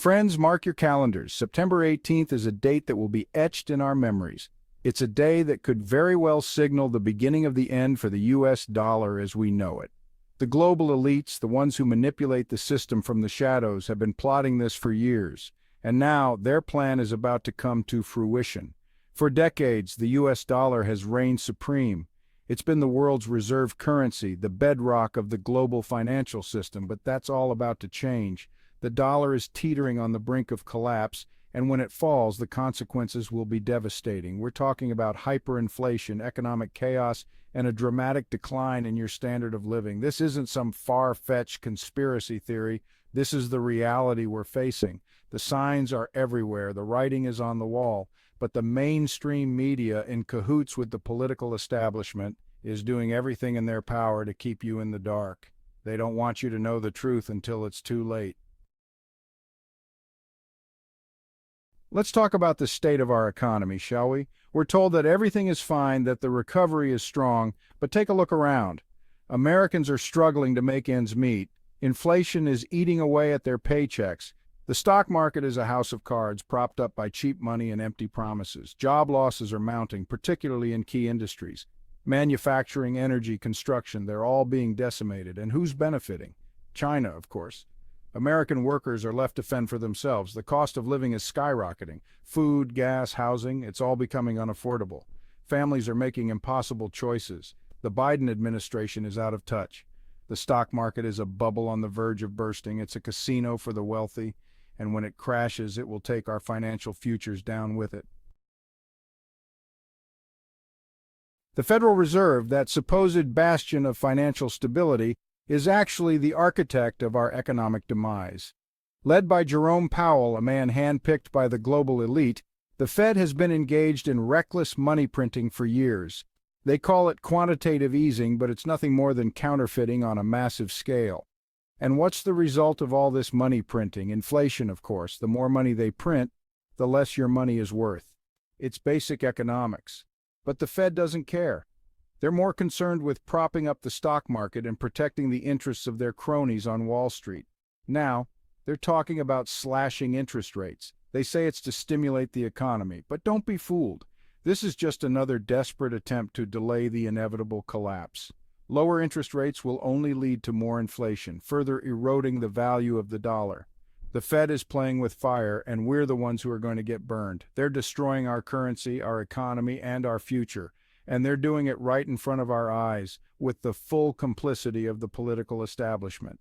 Friends, mark your calendars. September 18th is a date that will be etched in our memories. It's a day that could very well signal the beginning of the end for the US dollar as we know it. The global elites, the ones who manipulate the system from the shadows, have been plotting this for years, and now their plan is about to come to fruition. For decades, the US dollar has reigned supreme. It's been the world's reserve currency, the bedrock of the global financial system, but that's all about to change. The dollar is teetering on the brink of collapse, and when it falls, the consequences will be devastating. We're talking about hyperinflation, economic chaos, and a dramatic decline in your standard of living. This isn't some far-fetched conspiracy theory. This is the reality we're facing. The signs are everywhere. The writing is on the wall. But the mainstream media, in cahoots with the political establishment, is doing everything in their power to keep you in the dark. They don't want you to know the truth until it's too late. Let's talk about the state of our economy, shall we? We're told that everything is fine, that the recovery is strong, but take a look around. Americans are struggling to make ends meet. Inflation is eating away at their paychecks. The stock market is a house of cards propped up by cheap money and empty promises. Job losses are mounting, particularly in key industries. Manufacturing, energy, construction, they're all being decimated. And who's benefiting? China, of course. American workers are left to fend for themselves. The cost of living is skyrocketing. Food, gas, housing, it's all becoming unaffordable. Families are making impossible choices. The Biden administration is out of touch. The stock market is a bubble on the verge of bursting. It's a casino for the wealthy, and when it crashes, it will take our financial futures down with it. The Federal Reserve, that supposed bastion of financial stability, is actually the architect of our economic demise. Led by Jerome Powell, a man handpicked by the global elite, the Fed has been engaged in reckless money printing for years. They call it quantitative easing, but it's nothing more than counterfeiting on a massive scale. And what's the result of all this money printing? Inflation, of course. The more money they print, the less your money is worth. It's basic economics. But the Fed doesn't care. They're more concerned with propping up the stock market and protecting the interests of their cronies on Wall Street. Now, they're talking about slashing interest rates. They say it's to stimulate the economy, but don't be fooled. This is just another desperate attempt to delay the inevitable collapse. Lower interest rates will only lead to more inflation, further eroding the value of the dollar. The Fed is playing with fire, and we're the ones who are going to get burned. They're destroying our currency, our economy, and our future. And they're doing it right in front of our eyes, with the full complicity of the political establishment.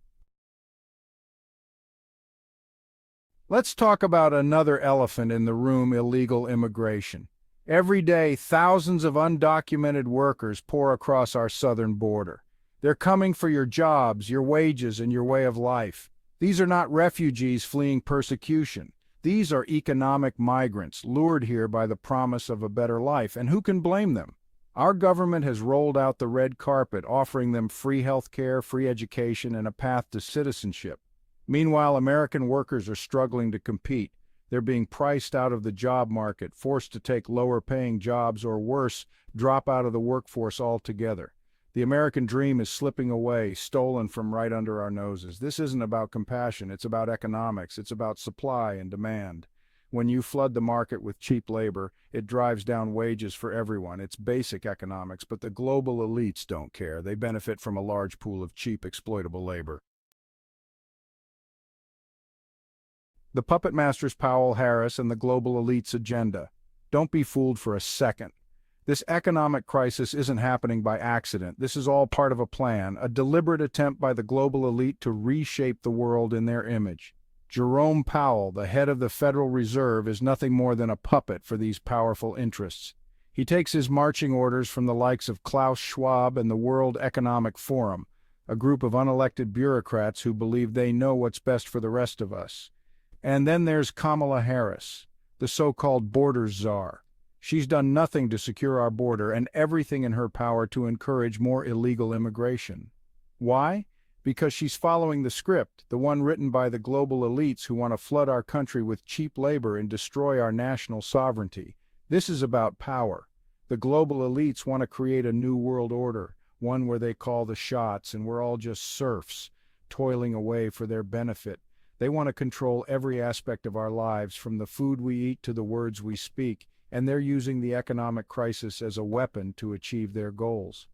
Let's talk about another elephant in the room: illegal immigration. Every day, thousands of undocumented workers pour across our southern border. They're coming for your jobs, your wages, and your way of life. These are not refugees fleeing persecution. These are economic migrants, lured here by the promise of a better life, and who can blame them? Our government has rolled out the red carpet, offering them free health care, free education, and a path to citizenship. Meanwhile, American workers are struggling to compete. They're being priced out of the job market, forced to take lower-paying jobs, or worse, drop out of the workforce altogether. The American dream is slipping away, stolen from right under our noses. This isn't about compassion. It's about economics. It's about supply and demand. When you flood the market with cheap labor, it drives down wages for everyone. It's basic economics, but the global elites don't care. They benefit from a large pool of cheap, exploitable labor. The puppet masters Powell, Harris, and the global elites' agenda. Don't be fooled for a second. This economic crisis isn't happening by accident. This is all part of a plan, a deliberate attempt by the global elite to reshape the world in their image. Jerome Powell, the head of the Federal Reserve, is nothing more than a puppet for these powerful interests. He takes his marching orders from the likes of Klaus Schwab and the World Economic Forum, a group of unelected bureaucrats who believe they know what's best for the rest of us. And then there's Kamala Harris, the so-called border czar. She's done nothing to secure our border and everything in her power to encourage more illegal immigration. Why? Because she's following the script, the one written by the global elites who want to flood our country with cheap labor and destroy our national sovereignty. This is about power. The global elites want to create a new world order, one where they call the shots and we're all just serfs, toiling away for their benefit. They want to control every aspect of our lives, from the food we eat to the words we speak, and they're using the economic crisis as a weapon to achieve their goals.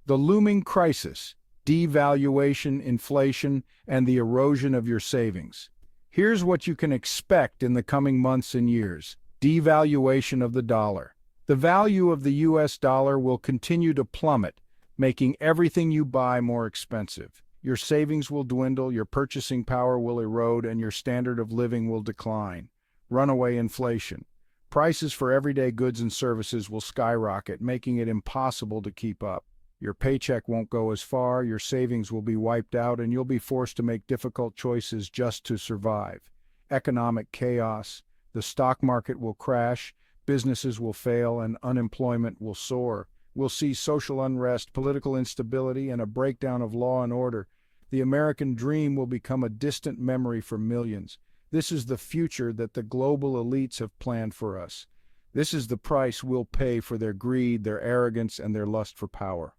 The looming crisis: devaluation, inflation, and the erosion of your savings. Here's what you can expect in the coming months and years. Devaluation of the dollar. The value of the US dollar will continue to plummet, making everything you buy more expensive. Your savings will dwindle, your purchasing power will erode, and your standard of living will decline. Runaway inflation. Prices for everyday goods and services will skyrocket, making it impossible to keep up. Your paycheck won't go as far, your savings will be wiped out, and you'll be forced to make difficult choices just to survive. Economic chaos. The stock market will crash, businesses will fail, and unemployment will soar. We'll see social unrest, political instability, and a breakdown of law and order. The American dream will become a distant memory for millions. This is the future that the global elites have planned for us. This is the price we'll pay for their greed, their arrogance, and their lust for power.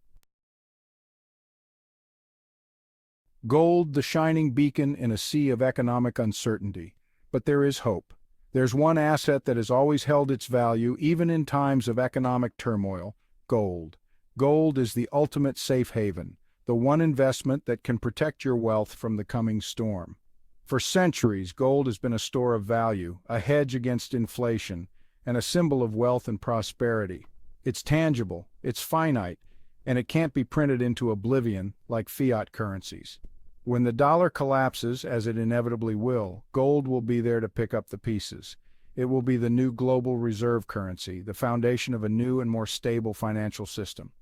Gold, the shining beacon in a sea of economic uncertainty. But there is hope. There's one asset that has always held its value, even in times of economic turmoil: gold. Gold is the ultimate safe haven, the one investment that can protect your wealth from the coming storm. For centuries, gold has been a store of value, a hedge against inflation, and a symbol of wealth and prosperity. It's tangible, it's finite, and it can't be printed into oblivion like fiat currencies. When the dollar collapses, as it inevitably will, gold will be there to pick up the pieces. It will be the new global reserve currency, the foundation of a new and more stable financial system.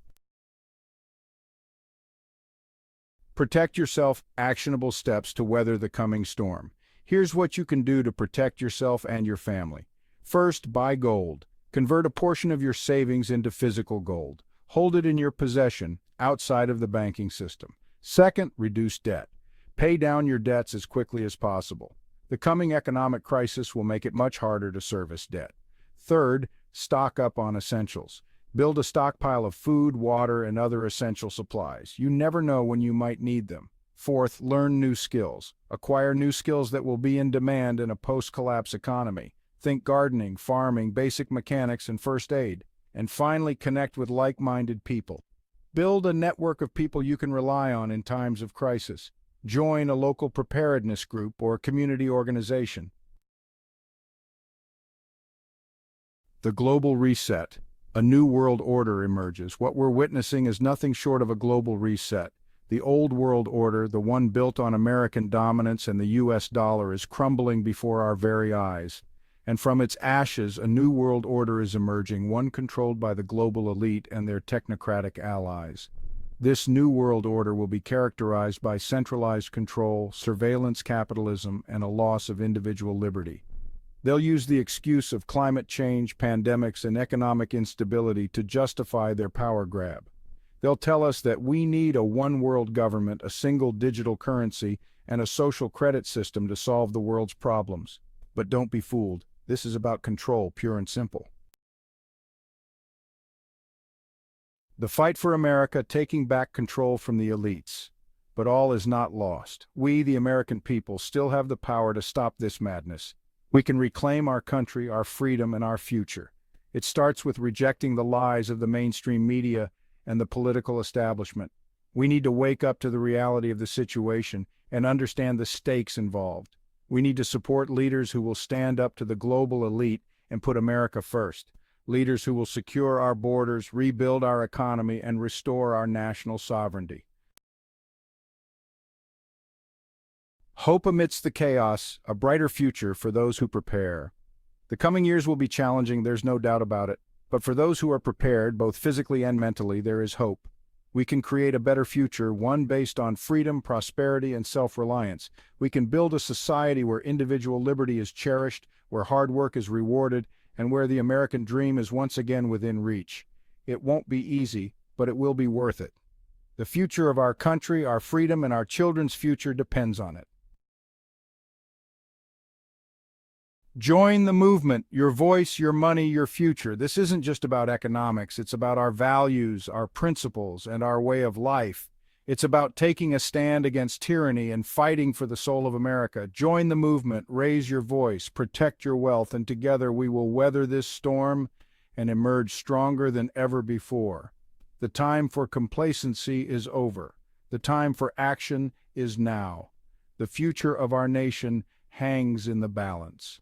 Protect yourself. Actionable steps to weather the coming storm. Here's what you can do to protect yourself and your family. First, buy gold. Convert a portion of your savings into physical gold. Hold it in your possession, outside of the banking system. Second, reduce debt. Pay down your debts as quickly as possible. The coming economic crisis will make it much harder to service debt. Third, stock up on essentials. Build a stockpile of food, water, and other essential supplies. You never know when you might need them. Fourth, learn new skills. Acquire new skills that will be in demand in a post-collapse economy. Think gardening, farming, basic mechanics, and first aid. And finally, connect with like-minded people. Build a network of people you can rely on in times of crisis. Join a local preparedness group or community organization. The global reset. A new world order emerges. What we're witnessing is nothing short of a global reset. The old world order, the one built on American dominance and the US dollar, is crumbling before our very eyes. And from its ashes, a new world order is emerging, one controlled by the global elite and their technocratic allies. This new world order will be characterized by centralized control, surveillance capitalism, and a loss of individual liberty. They'll use the excuse of climate change, pandemics, and economic instability to justify their power grab. They'll tell us that we need a one-world government, a single digital currency, and a social credit system to solve the world's problems. But don't be fooled. This is about control, pure and simple. The fight for America, taking back control from the elites. But all is not lost. We, the American people, still have the power to stop this madness. We can reclaim our country, our freedom, and our future. It starts with rejecting the lies of the mainstream media and the political establishment. We need to wake up to the reality of the situation and understand the stakes involved. We need to support leaders who will stand up to the global elite and put America first. Leaders who will secure our borders, rebuild our economy, and restore our national sovereignty. Hope amidst the chaos, a brighter future for those who prepare. The coming years will be challenging, there's no doubt about it. But for those who are prepared, both physically and mentally, there is hope. We can create a better future, one based on freedom, prosperity, and self-reliance. We can build a society where individual liberty is cherished, where hard work is rewarded, and where the American dream is once again within reach. It won't be easy, but it will be worth it. The future of our country, our freedom, and our children's future depends on it. Join the movement. Your voice, your money, your future. This isn't just about economics. It's about our values, our principles, and our way of life. It's about taking a stand against tyranny and fighting for the soul of America. Join the movement, raise your voice, protect your wealth, and together we will weather this storm and emerge stronger than ever before. The time for complacency is over. The time for action is now. The future of our nation hangs in the balance.